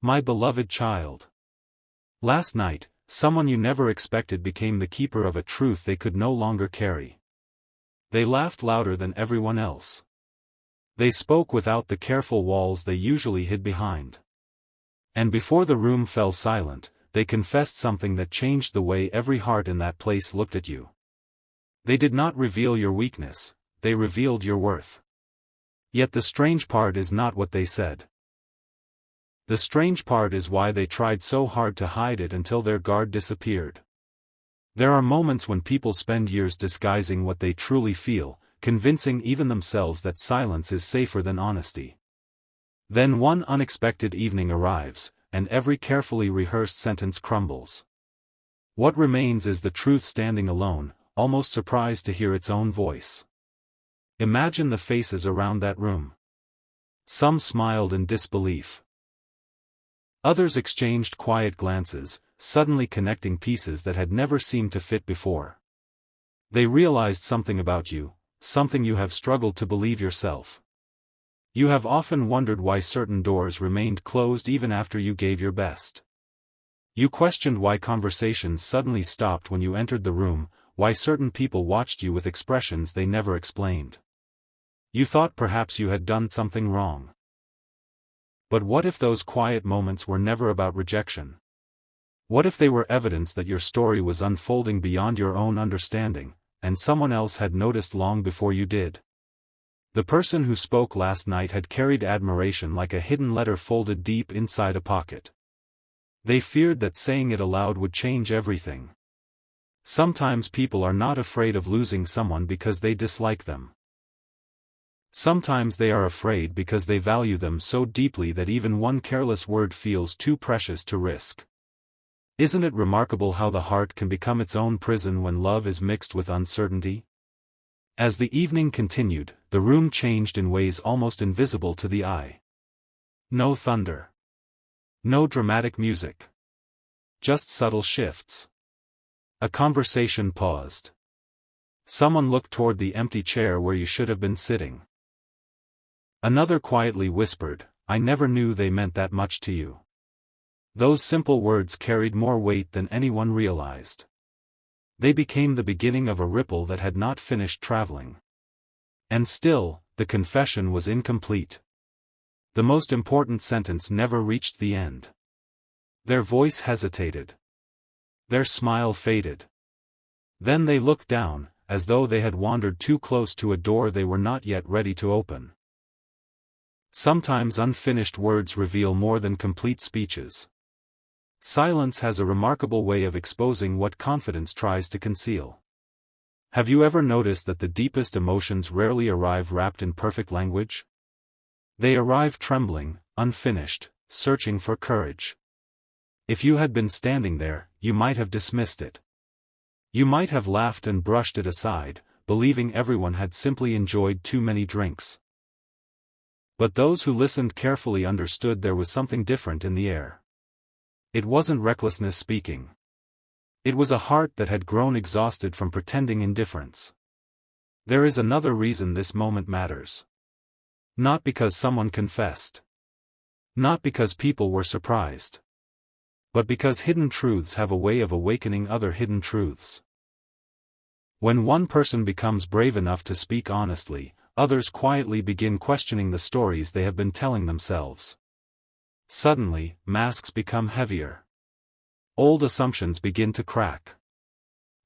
My beloved child. Last night, someone you never expected became the keeper of a truth they could no longer carry. They laughed louder than everyone else. They spoke without the careful walls they usually hid behind. And before the room fell silent, they confessed something that changed the way every heart in that place looked at you. They did not reveal your weakness, they revealed your worth. Yet the strange part is not what they said. The strange part is why they tried so hard to hide it until their guard disappeared. There are moments when people spend years disguising what they truly feel, convincing even themselves that silence is safer than honesty. Then one unexpected evening arrives, and every carefully rehearsed sentence crumbles. What remains is the truth standing alone, almost surprised to hear its own voice. Imagine the faces around that room. Some smiled in disbelief. Others exchanged quiet glances, suddenly connecting pieces that had never seemed to fit before. They realized something about you, something you have struggled to believe yourself. You have often wondered why certain doors remained closed even after you gave your best. You questioned why conversations suddenly stopped when you entered the room, why certain people watched you with expressions they never explained. You thought perhaps you had done something wrong. But what if those quiet moments were never about rejection? What if they were evidence that your story was unfolding beyond your own understanding, and someone else had noticed long before you did? The person who spoke last night had carried admiration like a hidden letter folded deep inside a pocket. They feared that saying it aloud would change everything. Sometimes people are not afraid of losing someone because they dislike them. Sometimes they are afraid because they value them so deeply that even one careless word feels too precious to risk. Isn't it remarkable how the heart can become its own prison when love is mixed with uncertainty? As the evening continued, the room changed in ways almost invisible to the eye. No thunder. No dramatic music. Just subtle shifts. A conversation paused. Someone looked toward the empty chair where you should have been sitting. Another quietly whispered, "I never knew they meant that much to you." Those simple words carried more weight than anyone realized. They became the beginning of a ripple that had not finished traveling. And still, the confession was incomplete. The most important sentence never reached the end. Their voice hesitated. Their smile faded. Then they looked down, as though they had wandered too close to a door they were not yet ready to open. Sometimes unfinished words reveal more than complete speeches. Silence has a remarkable way of exposing what confidence tries to conceal. Have you ever noticed that the deepest emotions rarely arrive wrapped in perfect language? They arrive trembling, unfinished, searching for courage. If you had been standing there, you might have dismissed it. You might have laughed and brushed it aside, believing everyone had simply enjoyed too many drinks. But those who listened carefully understood there was something different in the air. It wasn't recklessness speaking. It was a heart that had grown exhausted from pretending indifference. There is another reason this moment matters. Not because someone confessed. Not because people were surprised. But because hidden truths have a way of awakening other hidden truths. When one person becomes brave enough to speak honestly, others quietly begin questioning the stories they have been telling themselves. Suddenly, masks become heavier. Old assumptions begin to crack.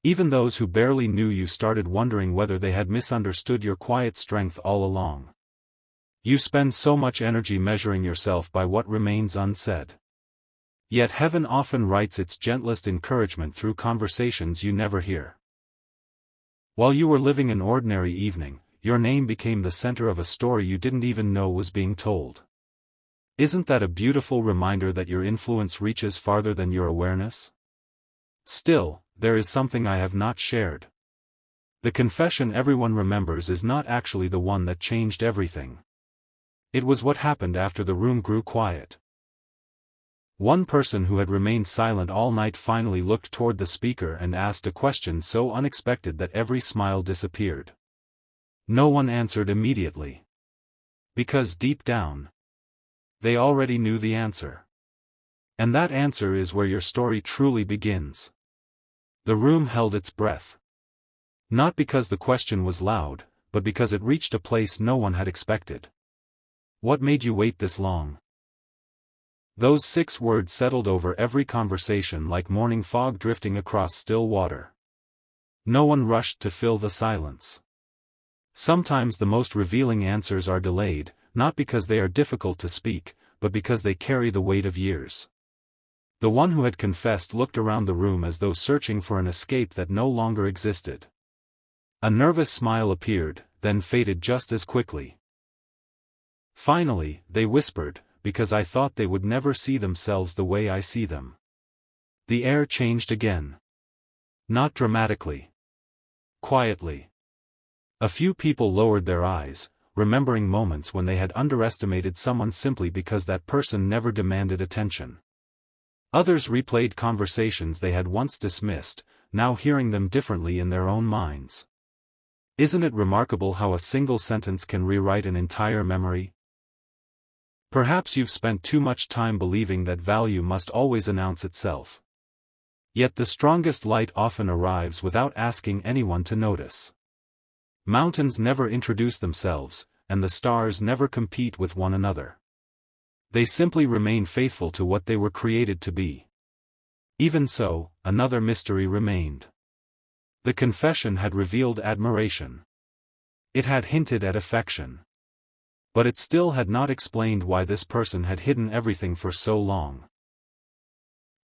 Even those who barely knew you started wondering whether they had misunderstood your quiet strength all along. You spend so much energy measuring yourself by what remains unsaid. Yet heaven often writes its gentlest encouragement through conversations you never hear. While you were living an ordinary evening, your name became the center of a story you didn't even know was being told. Isn't that a beautiful reminder that your influence reaches farther than your awareness? Still, there is something I have not shared. The confession everyone remembers is not actually the one that changed everything. It was what happened after the room grew quiet. One person who had remained silent all night finally looked toward the speaker and asked a question so unexpected that every smile disappeared. No one answered immediately. Because deep down, they already knew the answer. And that answer is where your story truly begins. The room held its breath. Not because the question was loud, but because it reached a place no one had expected. What made you wait this long? Those 6 words settled over every conversation like morning fog drifting across still water. No one rushed to fill the silence. Sometimes the most revealing answers are delayed, not because they are difficult to speak, but because they carry the weight of years. The one who had confessed looked around the room as though searching for an escape that no longer existed. A nervous smile appeared, then faded just as quickly. Finally, they whispered, because I thought they would never see themselves the way I see them. The air changed again. Not dramatically. Quietly. A few people lowered their eyes, remembering moments when they had underestimated someone simply because that person never demanded attention. Others replayed conversations they had once dismissed, now hearing them differently in their own minds. Isn't it remarkable how a single sentence can rewrite an entire memory? Perhaps you've spent too much time believing that value must always announce itself. Yet the strongest light often arrives without asking anyone to notice. Mountains never introduce themselves, and the stars never compete with one another. They simply remain faithful to what they were created to be. Even so, another mystery remained. The confession had revealed admiration. It had hinted at affection. But it still had not explained why this person had hidden everything for so long.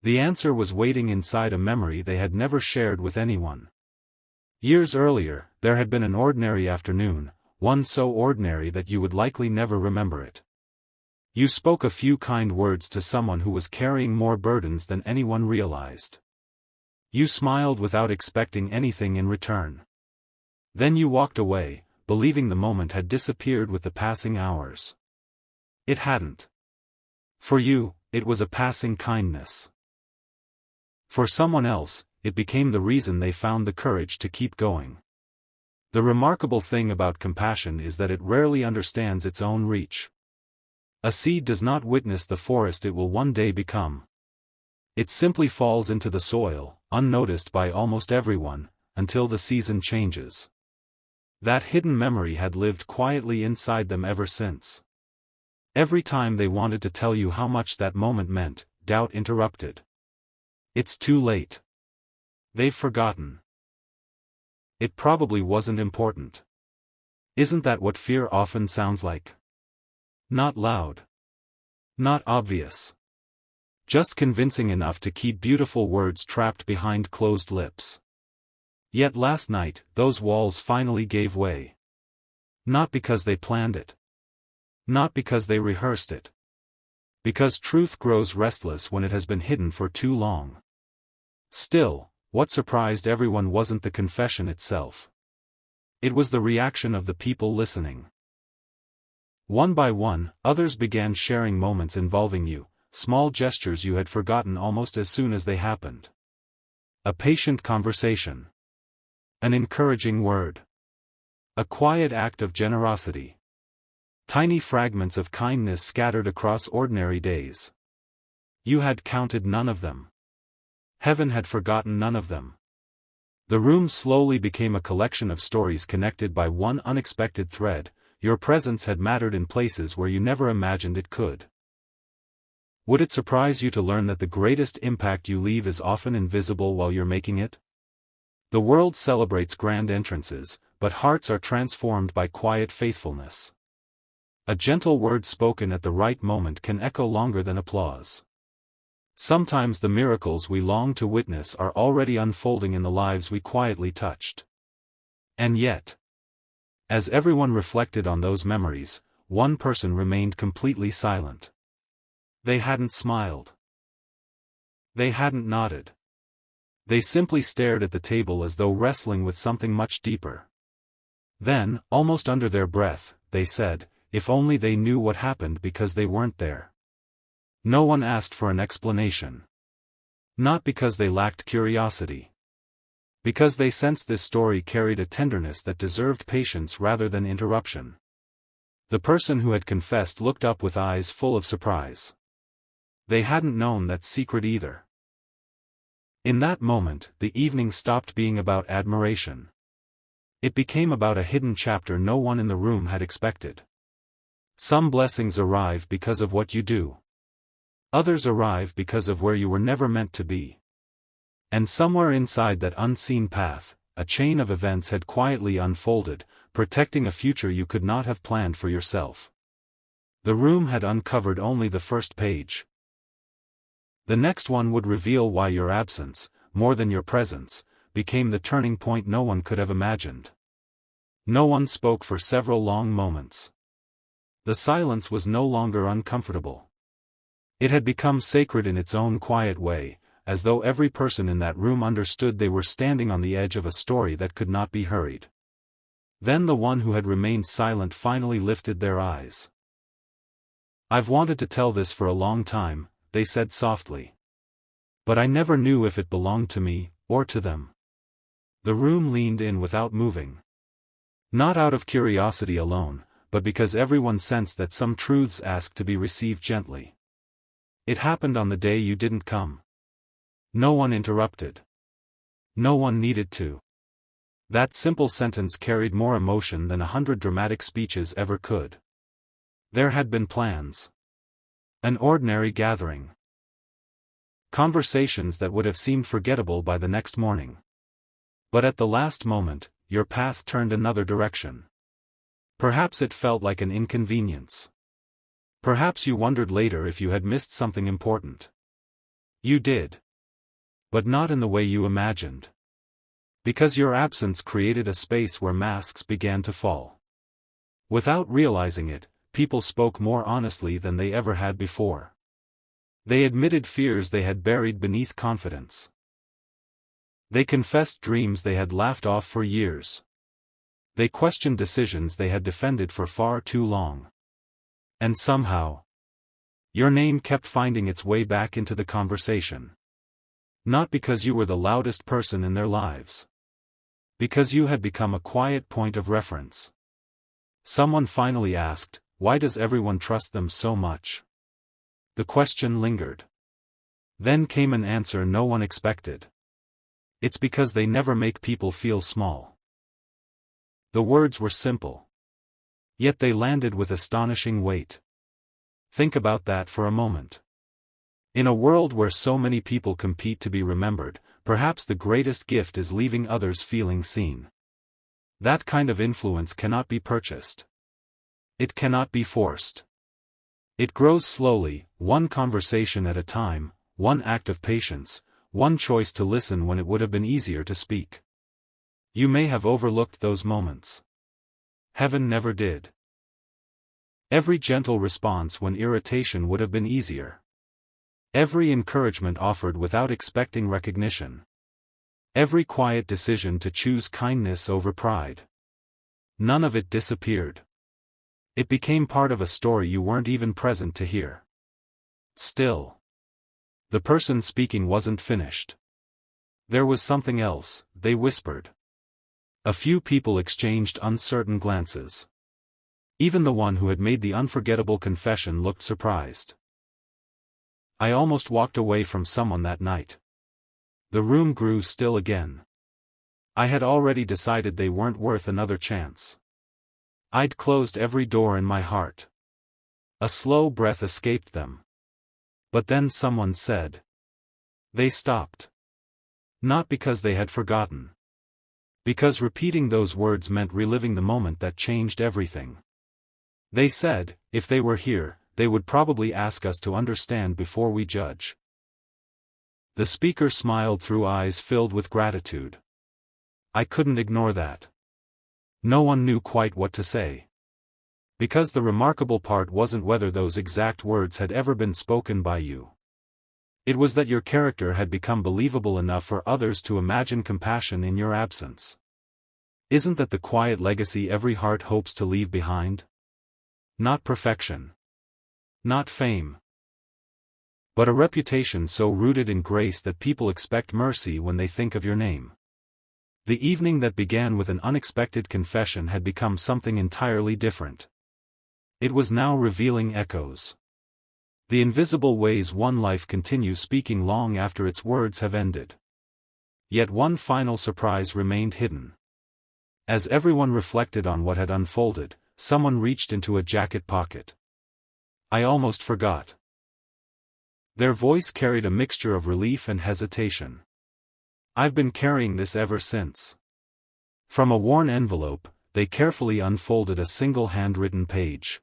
The answer was waiting inside a memory they had never shared with anyone. Years earlier, there had been an ordinary afternoon, one so ordinary that you would likely never remember it. You spoke a few kind words to someone who was carrying more burdens than anyone realized. You smiled without expecting anything in return. Then you walked away, believing the moment had disappeared with the passing hours. It hadn't. For you, it was a passing kindness. For someone else, it became the reason they found the courage to keep going. The remarkable thing about compassion is that it rarely understands its own reach. A seed does not witness the forest it will one day become. It simply falls into the soil, unnoticed by almost everyone, until the season changes. That hidden memory had lived quietly inside them ever since. Every time they wanted to tell you how much that moment meant, doubt interrupted. It's too late. They've forgotten. It probably wasn't important. Isn't that what fear often sounds like? Not loud. Not obvious. Just convincing enough to keep beautiful words trapped behind closed lips. Yet last night, those walls finally gave way. Not because they planned it. Not because they rehearsed it. Because truth grows restless when it has been hidden for too long. Still, what surprised everyone wasn't the confession itself. It was the reaction of the people listening. One by one, others began sharing moments involving you, small gestures you had forgotten almost as soon as they happened. A patient conversation. An encouraging word. A quiet act of generosity. Tiny fragments of kindness scattered across ordinary days. You had counted none of them. Heaven had forgotten none of them. The room slowly became a collection of stories connected by one unexpected thread. Your presence had mattered in places where you never imagined it could. Would it surprise you to learn that the greatest impact you leave is often invisible while you're making it? The world celebrates grand entrances, but hearts are transformed by quiet faithfulness. A gentle word spoken at the right moment can echo longer than applause. Sometimes the miracles we long to witness are already unfolding in the lives we quietly touched. And yet, as everyone reflected on those memories, one person remained completely silent. They hadn't smiled. They hadn't nodded. They simply stared at the table as though wrestling with something much deeper. Then, almost under their breath, they said, if only they knew what happened because they weren't there. No one asked for an explanation. Not because they lacked curiosity. Because they sensed this story carried a tenderness that deserved patience rather than interruption. The person who had confessed looked up with eyes full of surprise. They hadn't known that secret either. In that moment, the evening stopped being about admiration. It became about a hidden chapter no one in the room had expected. Some blessings arrive because of what you do. Others arrive because of where you were never meant to be. And somewhere inside that unseen path, a chain of events had quietly unfolded, protecting a future you could not have planned for yourself. The room had uncovered only the first page. The next one would reveal why your absence, more than your presence, became the turning point no one could have imagined. No one spoke for several long moments. The silence was no longer uncomfortable. It had become sacred in its own quiet way, as though every person in that room understood they were standing on the edge of a story that could not be hurried. Then the one who had remained silent finally lifted their eyes. "I've wanted to tell this for a long time," they said softly. "But I never knew if it belonged to me, or to them." The room leaned in without moving. Not out of curiosity alone, but because everyone sensed that some truths asked to be received gently. It happened on the day you didn't come. No one interrupted. No one needed to. That simple sentence carried more emotion than 100 dramatic speeches ever could. There had been plans. An ordinary gathering. Conversations that would have seemed forgettable by the next morning. But at the last moment, your path turned another direction. Perhaps it felt like an inconvenience. Perhaps you wondered later if you had missed something important. You did. But not in the way you imagined. Because your absence created a space where masks began to fall. Without realizing it, people spoke more honestly than they ever had before. They admitted fears they had buried beneath confidence. They confessed dreams they had laughed off for years. They questioned decisions they had defended for far too long. And somehow, your name kept finding its way back into the conversation. Not because you were the loudest person in their lives. Because you had become a quiet point of reference. Someone finally asked, "Why does everyone trust them so much?" The question lingered. Then came an answer no one expected. "It's because they never make people feel small." The words were simple. Yet they landed with astonishing weight. Think about that for a moment. In a world where so many people compete to be remembered, perhaps the greatest gift is leaving others feeling seen. That kind of influence cannot be purchased. It cannot be forced. It grows slowly, one conversation at a time, one act of patience, one choice to listen when it would have been easier to speak. You may have overlooked those moments. Heaven never did. Every gentle response when irritation would have been easier. Every encouragement offered without expecting recognition. Every quiet decision to choose kindness over pride. None of it disappeared. It became part of a story you weren't even present to hear. Still, the person speaking wasn't finished. There was something else, they whispered. A few people exchanged uncertain glances. Even the one who had made the unforgettable confession looked surprised. "I almost walked away from someone that night." The room grew still again. "I had already decided they weren't worth another chance. I'd closed every door in my heart." A slow breath escaped them. But then someone said. They stopped. Not because they had forgotten. Because repeating those words meant reliving the moment that changed everything. They said, if they were here, they would probably ask us to understand before we judge. The speaker smiled through eyes filled with gratitude. I couldn't ignore that. No one knew quite what to say. Because the remarkable part wasn't whether those exact words had ever been spoken by you. It was that your character had become believable enough for others to imagine compassion in your absence. Isn't that the quiet legacy every heart hopes to leave behind? Not perfection. Not fame. But a reputation so rooted in grace that people expect mercy when they think of your name. The evening that began with an unexpected confession had become something entirely different. It was now revealing echoes. The invisible ways one life continues speaking long after its words have ended. Yet one final surprise remained hidden. As everyone reflected on what had unfolded, someone reached into a jacket pocket. "I almost forgot." Their voice carried a mixture of relief and hesitation. "I've been carrying this ever since." From a worn envelope, they carefully unfolded a single handwritten page.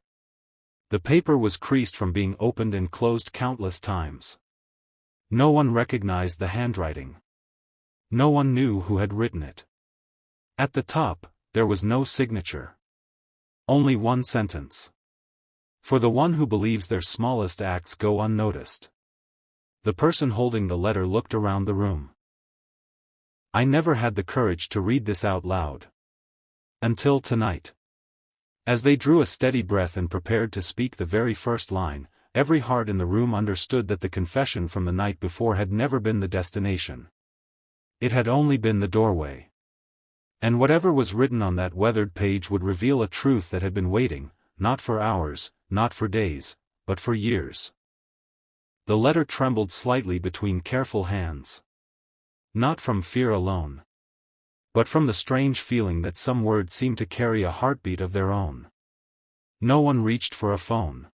The paper was creased from being opened and closed countless times. No one recognized the handwriting. No one knew who had written it. At the top, there was no signature. Only one sentence. "For the one who believes their smallest acts go unnoticed." The person holding the letter looked around the room. "I never had the courage to read this out loud. Until tonight." As they drew a steady breath and prepared to speak the very first line, every heart in the room understood that the confession from the night before had never been the destination. It had only been the doorway. And whatever was written on that weathered page would reveal a truth that had been waiting, not for hours, not for days, but for years. The letter trembled slightly between careful hands. Not from fear alone, but from the strange feeling that some words seemed to carry a heartbeat of their own. No one reached for a phone.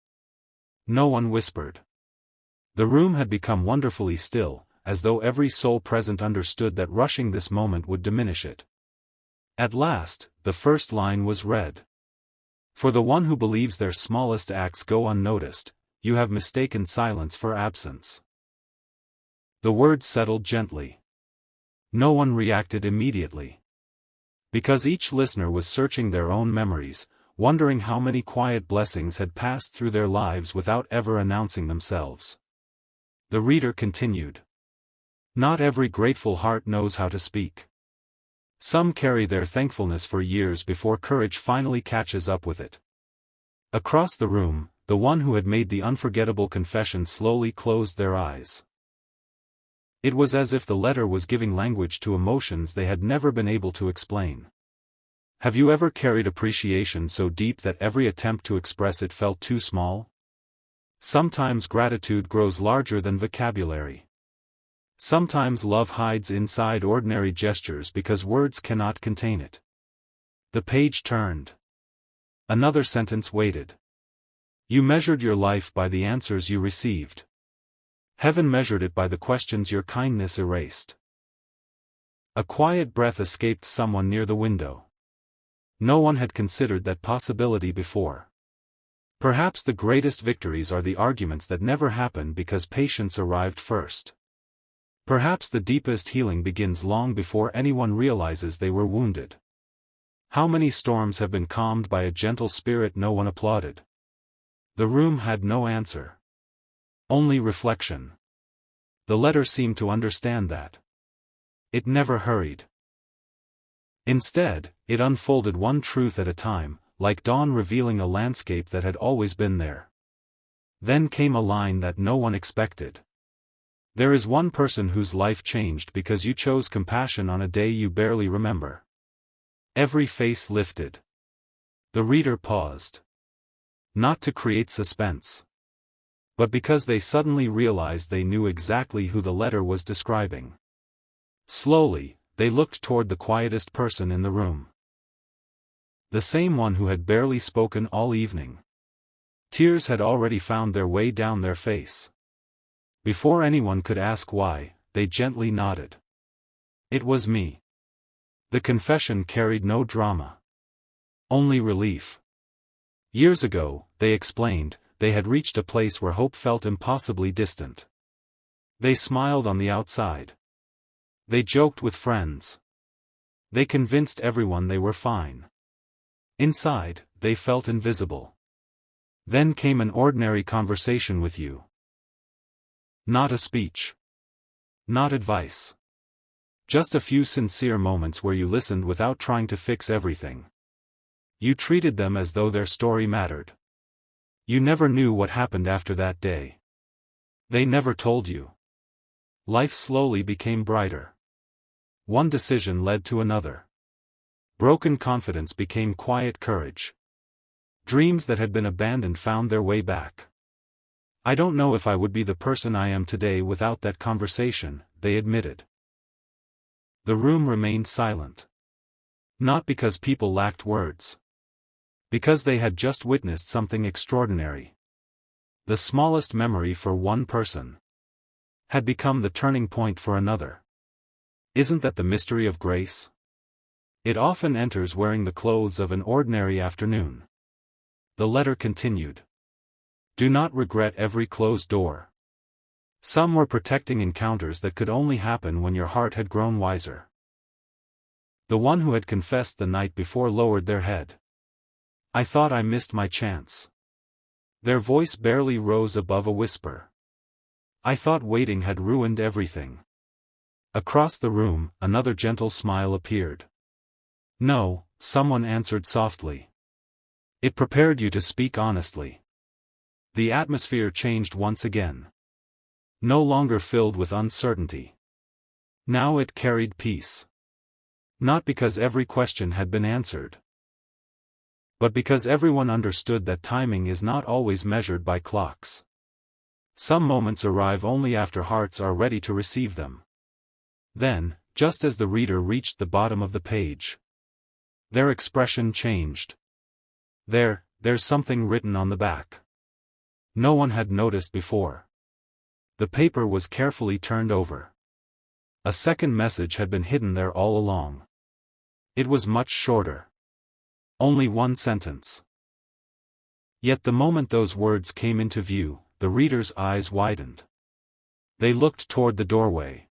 No one whispered. The room had become wonderfully still, as though every soul present understood that rushing this moment would diminish it. At last, the first line was read. "For the one who believes their smallest acts go unnoticed, you have mistaken silence for absence." The words settled gently. No one reacted immediately. Because each listener was searching their own memories, wondering how many quiet blessings had passed through their lives without ever announcing themselves. The reader continued. "Not every grateful heart knows how to speak. Some carry their thankfulness for years before courage finally catches up with it." Across the room, the one who had made the unforgettable confession slowly closed their eyes. It was as if the letter was giving language to emotions they had never been able to explain. Have you ever carried appreciation so deep that every attempt to express it felt too small? Sometimes gratitude grows larger than vocabulary. Sometimes love hides inside ordinary gestures because words cannot contain it. The page turned. Another sentence waited. "You measured your life by the answers you received. Heaven measured it by the questions your kindness erased." A quiet breath escaped someone near the window. No one had considered that possibility before. Perhaps the greatest victories are the arguments that never happen because patience arrived first. Perhaps the deepest healing begins long before anyone realizes they were wounded. How many storms have been calmed by a gentle spirit no one applauded? The room had no answer. Only reflection. The letter seemed to understand that. It never hurried. Instead, it unfolded one truth at a time, like dawn revealing a landscape that had always been there. Then came a line that no one expected. "There is one person whose life changed because you chose compassion on a day you barely remember." Every face lifted. The reader paused. Not to create suspense, but because they suddenly realized they knew exactly who the letter was describing. Slowly, they looked toward the quietest person in the room. The same one who had barely spoken all evening. Tears had already found their way down their face. Before anyone could ask why, they gently nodded. "It was me." The confession carried no drama. Only relief. Years ago, they explained, they had reached a place where hope felt impossibly distant. They smiled on the outside. They joked with friends. They convinced everyone they were fine. Inside, they felt invisible. Then came an ordinary conversation with you. Not a speech. Not advice. Just a few sincere moments where you listened without trying to fix everything. You treated them as though their story mattered. You never knew what happened after that day. They never told you. Life slowly became brighter. One decision led to another. Broken confidence became quiet courage. Dreams that had been abandoned found their way back. I don't know if I would be the person I am today without that conversation, they admitted. The room remained silent. Not because people lacked words. Because they had just witnessed something extraordinary. The smallest memory for one person had become the turning point for another. Isn't that the mystery of grace? It often enters wearing the clothes of an ordinary afternoon. The letter continued. Do not regret every closed door. Some were protecting encounters that could only happen when your heart had grown wiser. The one who had confessed the night before lowered their head. I thought I missed my chance. Their voice barely rose above a whisper. I thought waiting had ruined everything. Across the room, another gentle smile appeared. No, someone answered softly. It prepared you to speak honestly. The atmosphere changed once again. No longer filled with uncertainty. Now it carried peace. Not because every question had been answered, but because everyone understood that timing is not always measured by clocks. Some moments arrive only after hearts are ready to receive them. Then, just as the reader reached the bottom of the page, their expression changed. There's something written on the back. No one had noticed before. The paper was carefully turned over. A second message had been hidden there all along. It was much shorter. Only one sentence. Yet the moment those words came into view, the reader's eyes widened. They looked toward the doorway.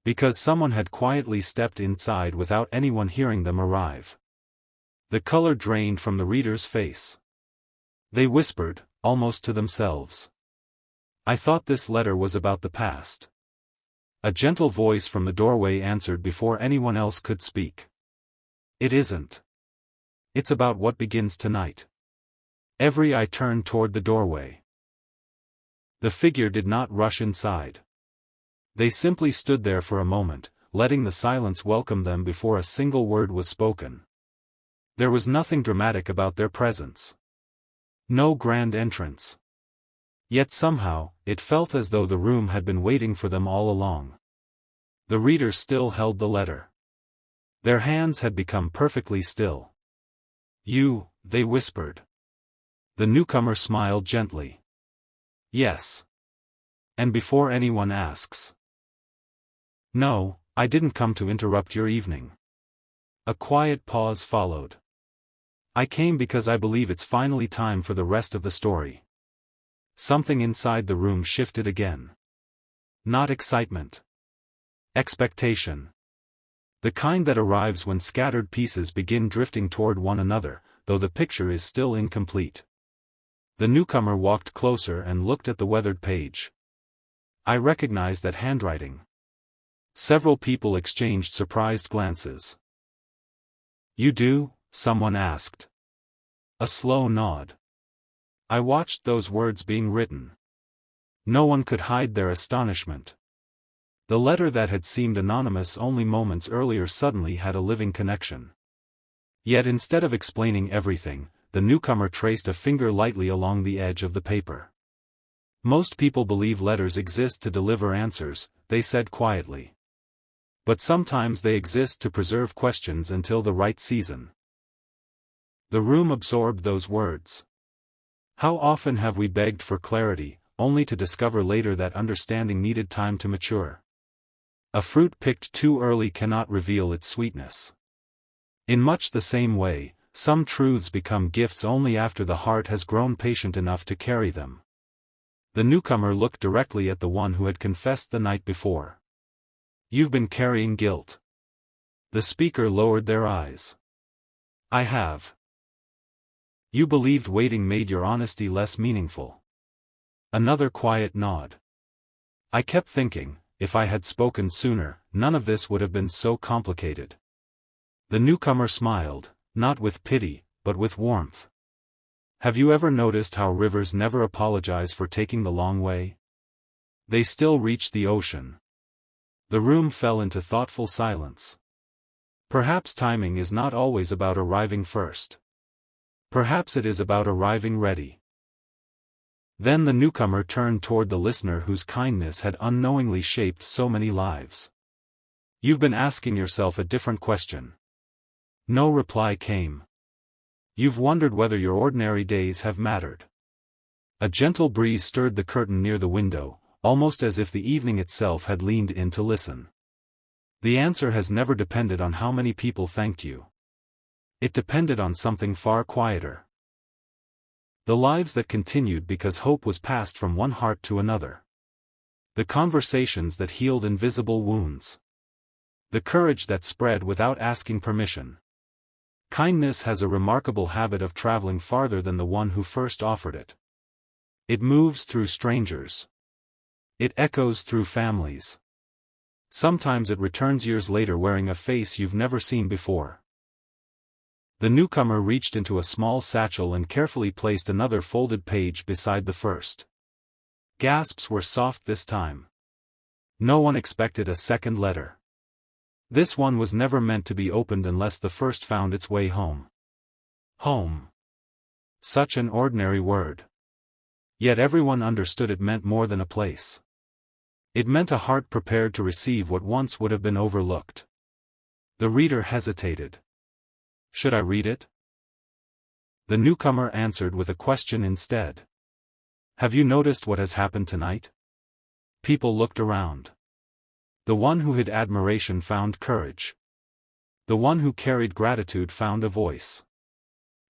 Because someone had quietly stepped inside without anyone hearing them arrive. The color drained from the reader's face. They whispered, almost to themselves. I thought this letter was about the past. A gentle voice from the doorway answered before anyone else could speak. It isn't. It's about what begins tonight. Every eye turned toward the doorway. The figure did not rush inside. They simply stood there for a moment, letting the silence welcome them before a single word was spoken. There was nothing dramatic about their presence. No grand entrance. Yet somehow, it felt as though the room had been waiting for them all along. The reader still held the letter. Their hands had become perfectly still. You, they whispered. The newcomer smiled gently. Yes. And before anyone asks. No, I didn't come to interrupt your evening. A quiet pause followed. I came because I believe it's finally time for the rest of the story. Something inside the room shifted again. Not excitement. Expectation. The kind that arrives when scattered pieces begin drifting toward one another, though the picture is still incomplete. The newcomer walked closer and looked at the weathered page. I recognized that handwriting. Several people exchanged surprised glances. You do? Someone asked. A slow nod. I watched those words being written. No one could hide their astonishment. The letter that had seemed anonymous only moments earlier suddenly had a living connection. Yet instead of explaining everything, the newcomer traced a finger lightly along the edge of the paper. Most people believe letters exist to deliver answers, they said quietly. But sometimes they exist to preserve questions until the right season. The room absorbed those words. How often have we begged for clarity, only to discover later that understanding needed time to mature? A fruit picked too early cannot reveal its sweetness. In much the same way, some truths become gifts only after the heart has grown patient enough to carry them. The newcomer looked directly at the one who had confessed the night before. You've been carrying guilt. The speaker lowered their eyes. I have. You believed waiting made your honesty less meaningful. Another quiet nod. I kept thinking, if I had spoken sooner, none of this would have been so complicated. The newcomer smiled, not with pity, but with warmth. Have you ever noticed how rivers never apologize for taking the long way? They still reach the ocean. The room fell into thoughtful silence. Perhaps timing is not always about arriving first. Perhaps it is about arriving ready. Then the newcomer turned toward the listener whose kindness had unknowingly shaped so many lives. "You've been asking yourself a different question." No reply came. "You've wondered whether your ordinary days have mattered." A gentle breeze stirred the curtain near the window, almost as if the evening itself had leaned in to listen. The answer has never depended on how many people thanked you. It depended on something far quieter. The lives that continued because hope was passed from one heart to another. The conversations that healed invisible wounds. The courage that spread without asking permission. Kindness has a remarkable habit of traveling farther than the one who first offered it. It moves through strangers. It echoes through families. Sometimes it returns years later wearing a face you've never seen before. The newcomer reached into a small satchel and carefully placed another folded page beside the first. Gasps were soft this time. No one expected a second letter. This one was never meant to be opened unless the first found its way home. Home. Such an ordinary word. Yet everyone understood it meant more than a place. It meant a heart prepared to receive what once would have been overlooked. The reader hesitated. "Should I read it?" The newcomer answered with a question instead. "Have you noticed what has happened tonight?" People looked around. The one who hid admiration found courage. The one who carried gratitude found a voice.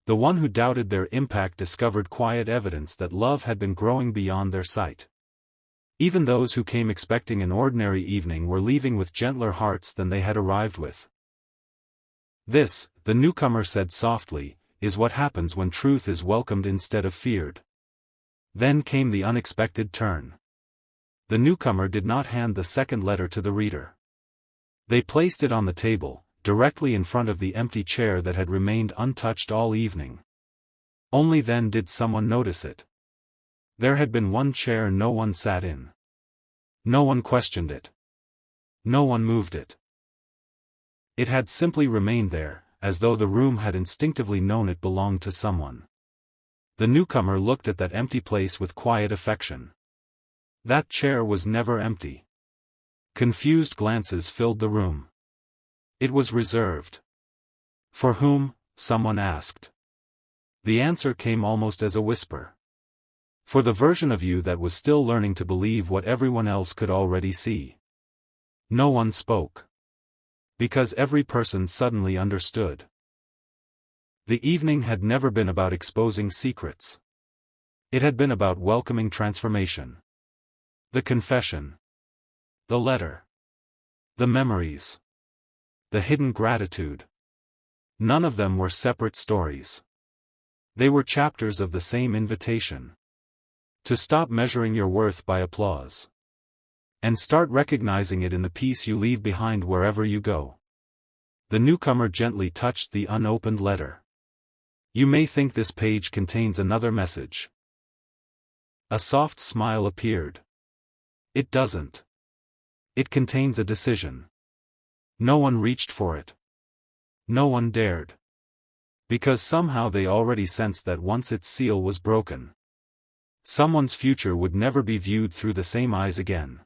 The one who doubted their impact discovered quiet evidence that love had been growing beyond their sight. Even those who came expecting an ordinary evening were leaving with gentler hearts than they had arrived with. "This," the newcomer said softly, "is what happens when truth is welcomed instead of feared." Then came the unexpected turn. The newcomer did not hand the second letter to the reader. They placed it on the table, directly in front of the empty chair that had remained untouched all evening. Only then did someone notice it. There had been one chair no one sat in. No one questioned it. No one moved it. It had simply remained there, as though the room had instinctively known it belonged to someone. The newcomer looked at that empty place with quiet affection. That chair was never empty. Confused glances filled the room. It was reserved. "For whom?" someone asked. The answer came almost as a whisper. "For the version of you that was still learning to believe what everyone else could already see." No one spoke. Because every person suddenly understood. The evening had never been about exposing secrets. It had been about welcoming transformation. The confession. The letter. The memories. The hidden gratitude. None of them were separate stories. They were chapters of the same invitation. To stop measuring your worth by applause. And start recognizing it in the peace you leave behind wherever you go. The newcomer gently touched the unopened letter. "You may think this page contains another message." A soft smile appeared. "It doesn't. It contains a decision." No one reached for it. No one dared. Because somehow they already sensed that once its seal was broken, someone's future would never be viewed through the same eyes again.